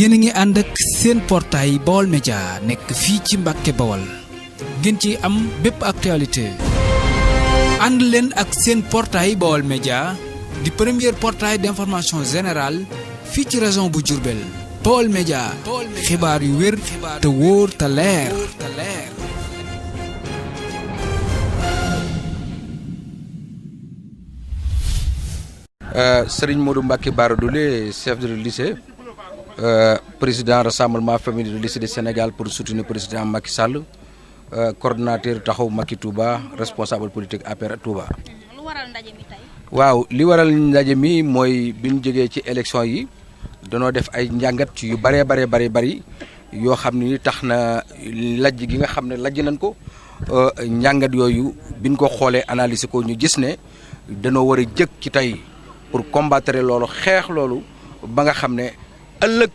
yéen a ngi ànd ak seen portail Baol Média nekk fii ci Mbàkke Bawol ngeen ci am bépp actualité ànd leen ak seen portail Baol Média di premier portail d'information générale fii ci région bu Diourbel Baol Média xibaar yu wér te wóor te leer Serigne Modou Mbacké Bara Dolly, chef de lycée, président rassemblement féminin de lycée du Sénégal pour soutenir le président Macky Sall, coordonnateur Taxawu Macky Touba, responsable politique APR Touba. Lu waral ndaje mi tey. waaw li waral ndaje mi mooy bi ñu jógee ci élection yi danoo def ay njàngat yu bari yoo xam ni tax na lajj gi nga xam ne lajj nañ ko njàngat yooyu biñ ko xoolee analyser ko ñu gis ne danoo war a jëkk ci tey pour combattre loolu xeex loolu ba nga xam ne ëllëg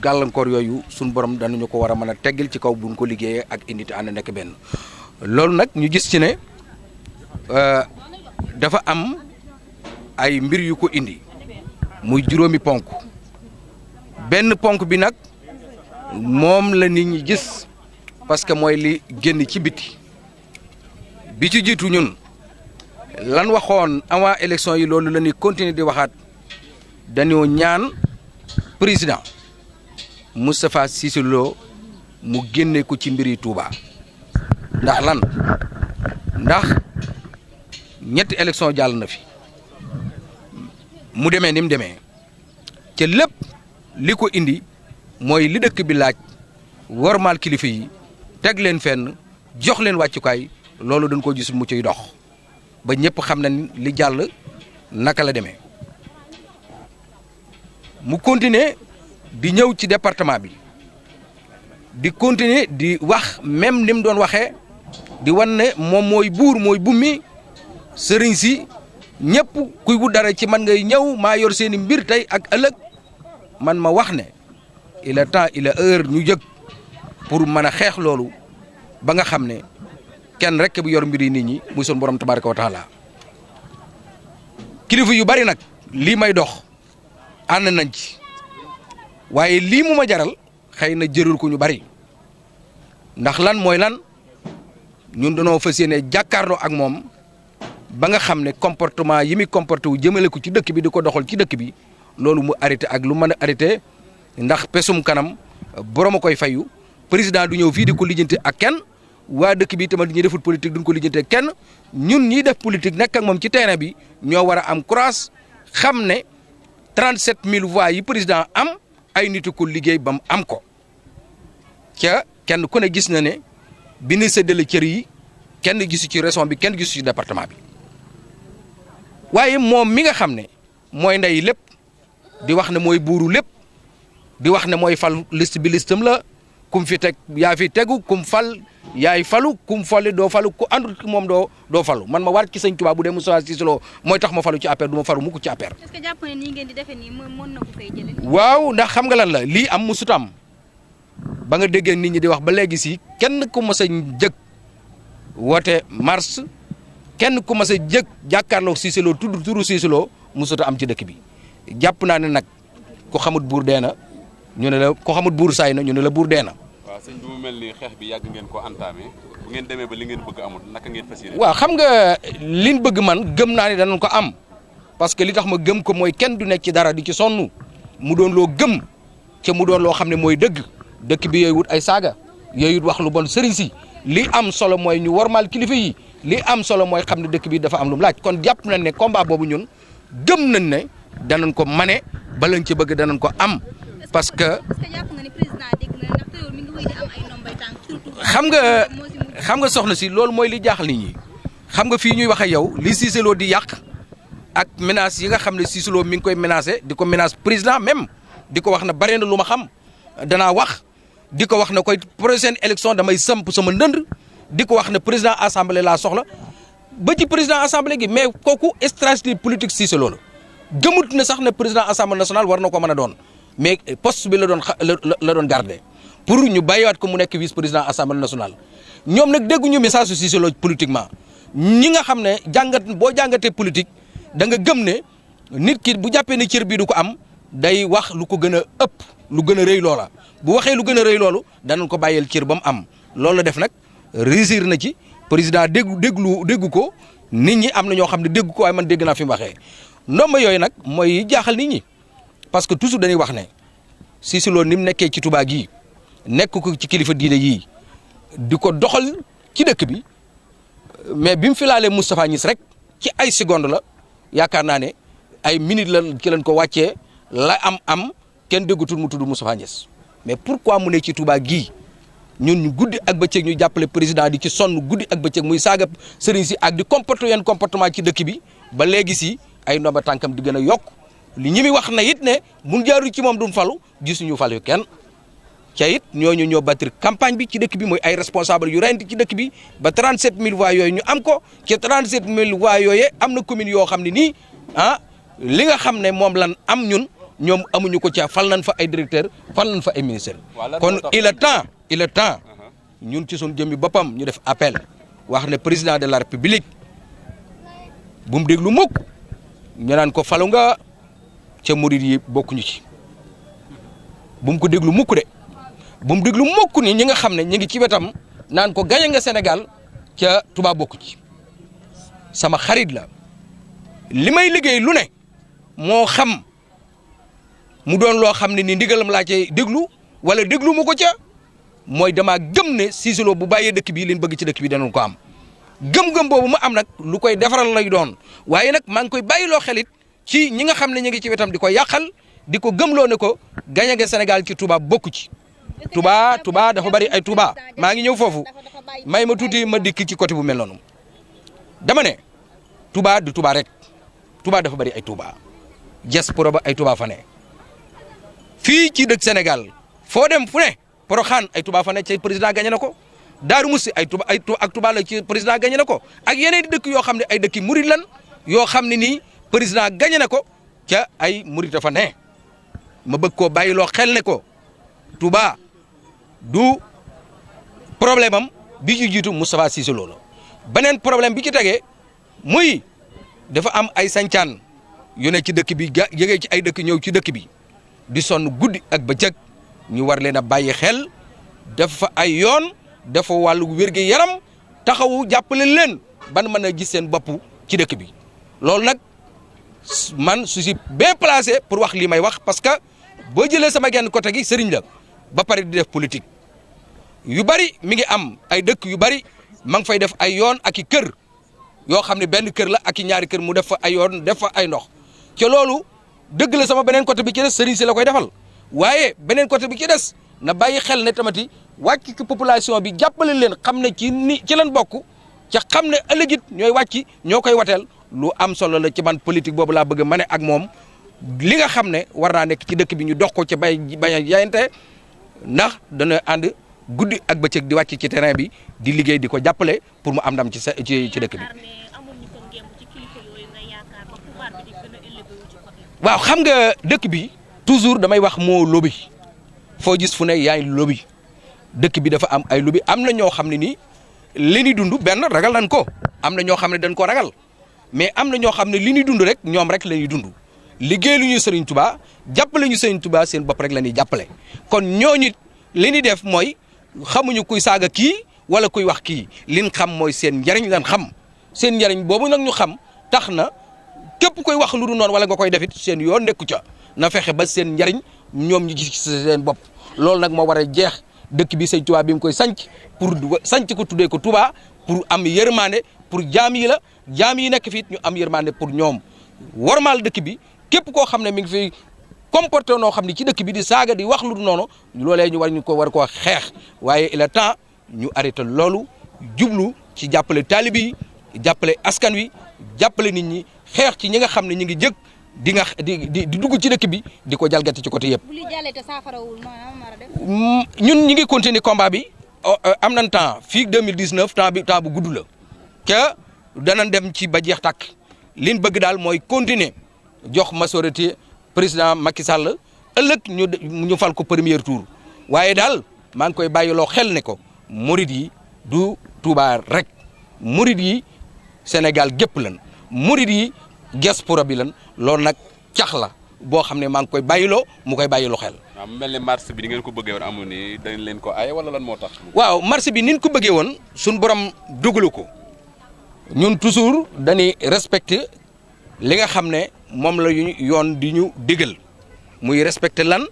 gàllankoor yooyu suñu borom danañu ko war a mën a teggil ci kaw buñ ko liggéeyee ak unité ànd nekk benn loolu nag ñu gis ci ne dafa am ay mbir yu ko indi muy juróomi ponk benn ponk bi nag moom la nit ñi gis parce que mooy li génn ci biti bi ci jiitu ñun lan waxoon avant élection yi loolu la ñuy continuer di waxaat dañoo ñaan président Moustapha Cissé Lo mu génne ko ci mbiri Touba ndax lan ndax ñetti élection jàll na fi mu demee ni mu demee ca lépp li ko indi mooy li dëkk bi laaj wormaal kilifa yi teg leen fenn jox leen wàccukaay loolu dañ ko gis mu ciy dox ba ñëpp xam na ni li jàll naka la demee mu continuer di ñëw ci département bi di continuer di wax même ni mu doon waxee di wan ne moom mooy buur mooy bummi sëriñ si ñëpp kuy wut dara ci man ngay ñëw maa yor seeni mbir tey ak ëllëg man ma wax ne il est temps il est heure ñu jëg pour mën a xeex loolu ba nga xam ne kenn rek bu yor mbiri nit ñi muy son borom tabaraka wa taala kilifa yu bari nag lii may dox ànd nañ ci waaye lii mu ma jaral xëy na jërul ko ñu bari ndax lan mooy lan ñun dañoo fas yéene jàkkaarloo ak moom ba nga xam ne comportement yi muy comporté wu jëmale ko ci dëkk bi di ko doxal ci dëkk bi loolu mu arrêté ak lu mën a arrêté ndax pesum kanam borom a koy fayu président du ñëw fii di ko lijjanti ak kenn waa dëkk bi tamit ñi deful politique duñ ko lijjantee kenn ñun ñiy def politique nekk ak moom ci terrain bi ñoo war a am courage xam ne 37000 voix yi président am ay nit ko liggéey ba mu am ko ca kenn ku ne gis na ne bi ñu séddale cër yi kenn gisu ci région bi kenn gisu ci département bi waaye moom mi nga xam ne mooy ndey lépp di wax ne mooy buuru lépp di wax ne mooy fal liste bi listam la kum fi teg yaa fi tegu kum fal yaay falu kum fali doo falu ku àndut moom doo falu man ma waat ci sëñ Tuubaa bu dee Moustapha Cissé Lo mooy tax ma falu ci APR du ma falu mukk ci APR. est-ce que jàpp ne nii ngeen di defee nii mën na ko fay jëlee. waaw ndax xam nga lan la lii am musut am ba nga déggee nit ñi di wax ba léegi si kenn ku mas a jëg woote mars kenn ku mas a jëg jàkkaarloo Cissé Lo tudd turu Cissé Lo musut a am ci dëkk bi jàpp naa ne nag ku xamut buur dee na ñu ne la ku xamut buur saay na ñu ne la buur dee na. waaw sëñ bi mu mel ni xeex bi yàgg ngeen ko entamé bu ngeen demee ba li ngeen bëgg amul naka ngeen fas yéene. waaw xam nga liñ bëgg man gëm naa ne danañ ko am parce que li tax ma gëm ko mooy kenn du nekk ci dara di ci sonn mu doon loo gëm ca mu doon loo xam ne mooy dëkk bi yooyu wut ay saaga yooyu wut wax lu bon sëriñ si li am solo mooy ñu wormaal kilifa yi li am solo mooy xam ne dëkk bi dafa am lu mu laaj kon jàpp nañ ne combat boobu ñun gëm nañ ne danañ ko mane ba lañ ci bëgg danañ ko am parce que. jàpp nga ni président dégg na ndax teewul mi ngi wéy di am ay ndombay tànk surtout. xam nga soxna si loolu mooy li jaaxal nit ñi xam nga fii ñuy wax ak yow li Cissé Lo di yàq ak menaces yi nga xam ne Cissé Lo mi ngi koy menacé di ko menace président même di ko wax na bare na lu ma xam danaa wax di ko wax ne koy prochaine élection damay samp sama ndënd di ko wax ne président assemblée laa soxla ba ci président assemblée gi mais kooku stratégie politique Cissé Lo la gëmut ne sax ne président assemblée nationale war na ko mën a doon mais poste bi la doon garder pour ñu bàyyiwaat ko mu nekk vice président assemblée nationale ñoom nag dégguñu message su Cissé Lo politiquement ñi nga xam ne boo jàngatee politique da nga gëm ne nit ki bu jàppee ne cër bii du ko am day wax lu ko gën a ëpp lu gën a rëy loola bu waxee lu gën a rëy loolu danañ ko bàyyeel cër ba mu am loolu la def nag réussir na ci président déggu ko nit ñi am na ñoo xam ne dégg ko waaye man dégg naa fi mu waxee ndomba yooyu nag mooy jaaxal nit ñi parce que toujours dañuy wax ne Cissé Lo ni mu nekkee ci Touba gii nekk ko ci kilifa diine yii di ko doxal ci dëkk bi mais bi mu fi laalee Moustapha Niasse rek ci ay seconde la yaakaar naa ne ay minutes la ci lañ ko wàccee la am kenn déggatul mu tudd Moustapha Niasse mais pourquoi mu ne ci Touba gii ñun ñu guddi ak bëccëg ñu jàppale président di ci sonn guddi ak bëccëg muy saaga sëriñ si ak di comporter yenn comportement ci dëkk bi ba léegi si ay ndomba tànkam di gën a yokk li ñi mi wax na it ne mun jaaru ci moom duñ falu gisuñu falu kenn ca it ñooñu ñoo bâtir campagne bi ci dëkk bi mooy ay responsable yu rent ci dëkk bi ba 37000 voix yooyu ñu am ko ci 37000 voix yooyu am na commune yoo xam ne nii li nga xam ne moom lan am ñoom amuñu ko ca fal nañ fa ay directeur fal nañ fa ay ministère kon il est temps ñun ci suñu jëmmi boppam ñu def appel wax ne président de la république bu mu déglu mukk ñu naan ko falu nga ca murid yi bokkuñu ci bu mu ko déglu mukk de bu mu déglu mukk ni ñi nga xam ne ñi ngi ci wetam naan ko gañe nga Sénégal ca Touba bokku ci sama xarit la li may liggéey lu ne moo xam mu doon loo xam ne ni ndigalam laa cay déglu wala déglu mu ko ca mooy damaa gëm ne Cissé Lo bu bàyyee dëkk bi liñ bëgg ci dëkk bi danañ ko am gëm-gëm boobu mu am nag lu koy defaral lay doon waaye nag maa ngi koy bàyyiloo xelit ci ñi nga xam ne ñu ngi ci wetam di ko yàqal di ko gëmloo ne ko gañe nga Sénégal ci Touba bokku ci Touba dafa bari ay Touba maa ngi ñëw foofu may ma tuuti ma dikk ci côté bu mel noonu dama ne Touba du Touba rek Touba dafa bari ay Touba diaspora ba ay Touba fa ne fii ci dëkk Sénégal foo dem fu ne Porokhane ay Touba fa ne ci président gagné na ko Daaru Musi ay Touba ak Touba la ci président gagné na ko ak yeneen dëkk yoo xam ne ay dëkki murid lan yoo xam ne nii président gagné na ko ca ay murid fa ne ma bëgg koo bàyyiloo xel ne ko Touba du problème am bi ci jiitu Moustapha Cissé Lo la beneen problème bi ci tegee muy dafa am ay sancaan yu ne ci dëkk bi yëgee ci ay dëkk ñëw ci dëkk bi di sonn guddi ak bëccëg ñu war leen a bàyyi xel def fa ay yoon dafa wàllu wér-gi yaram taxawu jàppale leen ban mën a gis seen bopp ci dëkk bi loolu nag man su si bien placé pour wax lii may wax parce que boo jëlee sama genn côté gi sëriñ la ba pare di def politique yu bari mi ngi am ay dëkk yu bari ma ngi fay def ay yoon ak i kër yoo xam ne benn kër la ak i ñaari kër mu def fa ay yoon def fa ay ndox ca loolu dëgg la sama beneen côté bi ci des sëriñ si la koy defal waaye beneen côté bi ci des na bàyyi xel ne tamati wàcc ci population bi jàppale leen xam ne ci lan bokk ca xam ne ëllëgit ñooy wàcc ñoo koy wateel lu am solo la ci man politique boobu laa bëgg a mane ak moom li nga xam ne war naa nekk ci dëkk bi ñu dox ko ca bañ a jaayante ndax dana ànd guddi ak bëccëg di wàcc ci terrain bi di liggéey di ko jàppale pour mu am ndam ci dëkk bi. waaw xam nga dëkk bi toujours damay wax moo lobby foo gis fu ne yaay lobby dëkk bi dafa am ay lobby am na ñoo xam ne nii li ñuy dund benn ragal nañ ko am na ñoo xam ne dañ ko ragal mais am na ñoo xam ne li ñuy dund rek ñoom rek la ñuy dund liggéey lu ñu Serigne Touba jàppale ñu Serigne Touba seen bopp rek la ñuy jàppale kon ñooñu li ñuy def mooy xamuñu kuy saaga kii wala kuy wax kii liñ xam mooy seen njariñ lan xam seen njariñ boobu nag ñu xam tax na képp koy wax lu du noonu wala nga koy defit seen yoon nekku ca na fexe ba seen njariñ ñoom ñu gis seen bopp loolu nag moo war a jeex dëkk bi Sëñ Touba bi mu koy sanc pour sanc ko tuddee ko Touba pour am yërmande pour jaam yi la jaam yi nekk fiit ñu am yërmande pour ñoom wormaal dëkk bi képp koo xam ne mi ngi fi comporté noo xam ne ci dëkk bi di saaga di wax lu du noonu loolee ñu war koo xeex waaye il est temps ñu arrêté loolu jublu ci jàppale taalibe yi jàppale askan wi jàppale nit ñi xeex ci ñi nga xam ne ñu ngi jëg di dugg ci dëkk bi di ko jalgati ci côté yëpp. bu li jàllee te saafarawul ñun ñi ngi continuer combat bi am nañ temps fii 2019 temps bu gudd la que danañ dem ci ba jeex tàkk liñ bëgg daal mooy continuer jox majorité président Macky Sall ëllëg ñu fal ko premier tour waaye daal maa ngi koy bàyyiloo xel ne ko murid yi du Touba rek murid yi Sénégal gépp lan murid yi diaspora bi lan loolu nag cax la boo xam ne maa ngi koy bàyyiloo mu koy bàyyiloo xel. waaw mu mel ne marché bi ni ngeen ko bëggee woon amul ni dañ leen ko aaye wala lan moo tax. waaw marché bi ni ñu ko bëggee woon suñu borom dogalu ko ñun toujours dañuy respecté li nga xam ne moom la ñu yoon di ñu digal muy respecté lan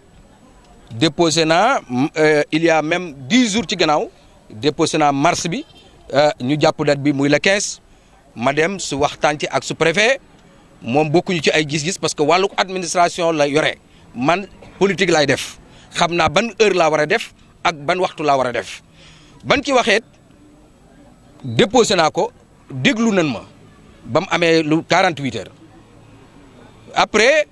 déposé naa il y a même 10 jours ci gannaaw déposé naa marché bi ñu jàpp date bi muy le 15 ma dem su waxtaan ci ak su préfet moom bokkuñu ci ay gis-gis parce que wàllu administration la yore man politique laay def xam naa ban heure laa war a def ak ban waxtu laa war a def ban ci waxeet déposé naa ko déglu nan ma ba mu amee lu 48 heures après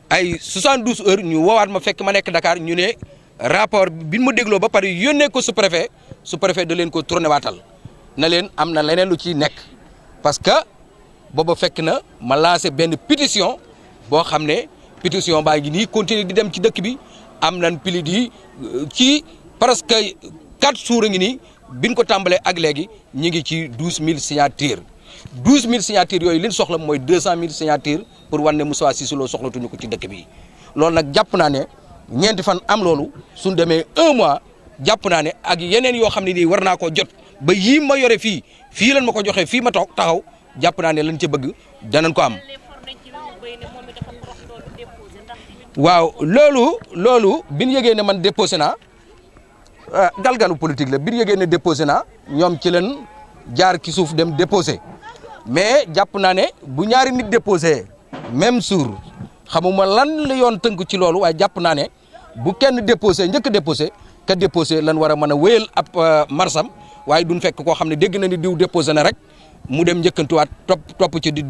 ay 72 heures ñu woowaat ma fekk ma nekk Dakar ñu ne rapport bi ma dégloo ba pare yónnee ko sous-préfet da leen ko tourné waatal na leen am na leneen lu ci nekk parce que booba fekk na ma lancé benn pétition boo xam ne pétition baa ngi nii continuer di dem ci dëkk bi am nañ pili di ci presque 4 jours a ngi nii biñ ko tàmbalee ak léegi ñu ngi ci 12000 signatures 12000 signatures yooyu li ñu soxla mooy 200000 signatures pour wan ne Moustapha Cissé Lo soxlatuñu ko ci dëkk bi loolu nag jàpp naa ne ñeenti fan am loolu suñ demee 1 mois jàpp naa ne ak yeneen yoo xam ne nii war naa koo jot ba yii ma yore fii lan ma ko joxee fii ma toog taxaw jàpp naa ne lañ ca bëgg danañ ko am. waaw loolu bi ñu yëgee ne man déposé naa galgalu politique la bi ñu yëgee ne déposé naa ñoom ci leen jaar ci suuf dem déposé mais jàpp naa ne bu ñaari nit déposé même jour xamuma lan la yoon tënk ci loolu waaye jàpp naa ne bu kenn déposé njëkk déposé ka déposé lan war a mën a wéyal ab marsam waaye duñ fekk koo xam ne dégg na ni diw déposé na rek mu dem njëkkantuwaat topp ci di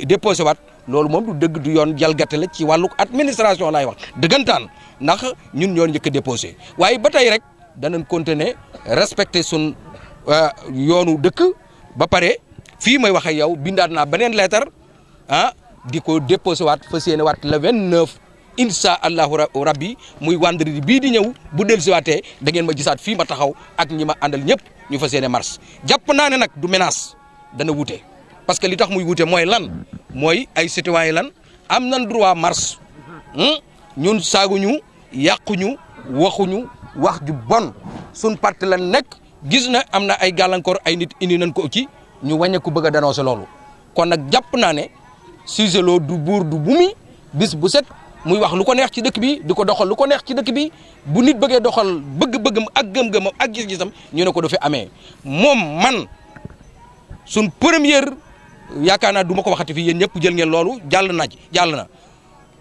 déposé waat loolu moom du dëgg du yoon jalgate la ci wàllu administration laay wax dëggantaan ndax ñun ñoo njëkk a déposé waaye ba tey rek danañ continuer respecter sun yoonu dëkk ba pare fii may wax ak yow bindaat naa beneen lettre di ko déposé waat fas yéene waat le 29 incha allahu rabbi muy vendredi bii di ñëw bu dellusiwaatee da ngeen ma gisaat fii ma taxaw ak ñi ma àndal ñëpp ñu fas yéene mars jàpp naa ne nag du menace dana wute parce que li tax muy wute mooy lan mooy ay citoyen lan am nañ droit mars ñun saaguñu yàquñu waxuñu wax ju bon suñ parti lan nekk gis na am na ay gàllankoor ay nit indi nañ ko ci ñu wàññi ko bëgg a dénoncer loolu kon nag jàpp naa ne Cissé Lo du buur du bumi bis bu set muy wax lu ko neex ci dëkk bi di ko doxal lu ko neex ci dëkk bi bu nit bëggee doxal bëgg-bëggam ak gëm-gëmam ak gis-gisam ñu ne ko du fi amee moom man suñ première yaakaar naa du ma ko waxati fii yéen ñëpp jël ngeen loolu jàll na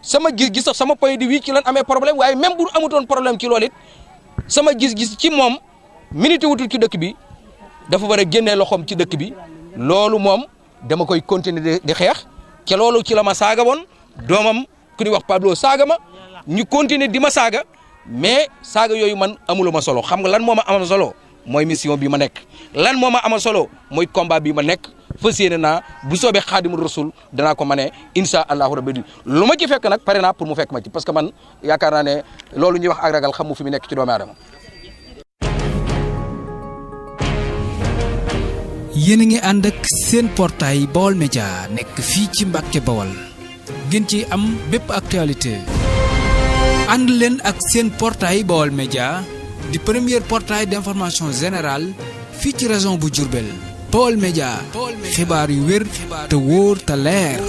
sama gis-gis sax sama point de vue ci lan amee problème waaye même bu amutoon problème ci loolu it sama gis-gis ci moom minute wutul ci dëkk bi dafa war a génnee loxoom ci dëkk bi loolu moom dama koy continuer di xeex ca loolu ci la ma saaga woon doomam ku ñuy wax Pablo saaga ma ñu continuer di ma saaga mais saaga yooyu man amula ma solo xam nga lan moo ma amal solo mooy mission bi ma nekk lan moo ma amal solo mooy combat bi ma nekk fas yéene naa bu soobee Xaadimu Rasul danaa ko mane incha allahu rabbi lu ma ci fekk nag pare naa pour mu fekk ma ci parce que man yaakaar naa ne loolu ñuy wax ak ragal xam mu fi mu nekk ci doomu aadama. yéen a ngi ànd ak seen portail Baol Média nekk fii ci Mbàkke Bawol ngeen ci am bépp actualité ànd leen ak seen portail Baol Média di premier portail d'information générale fii ci région bu Diourbel Baol Média xibaar yu wér te wóor te leer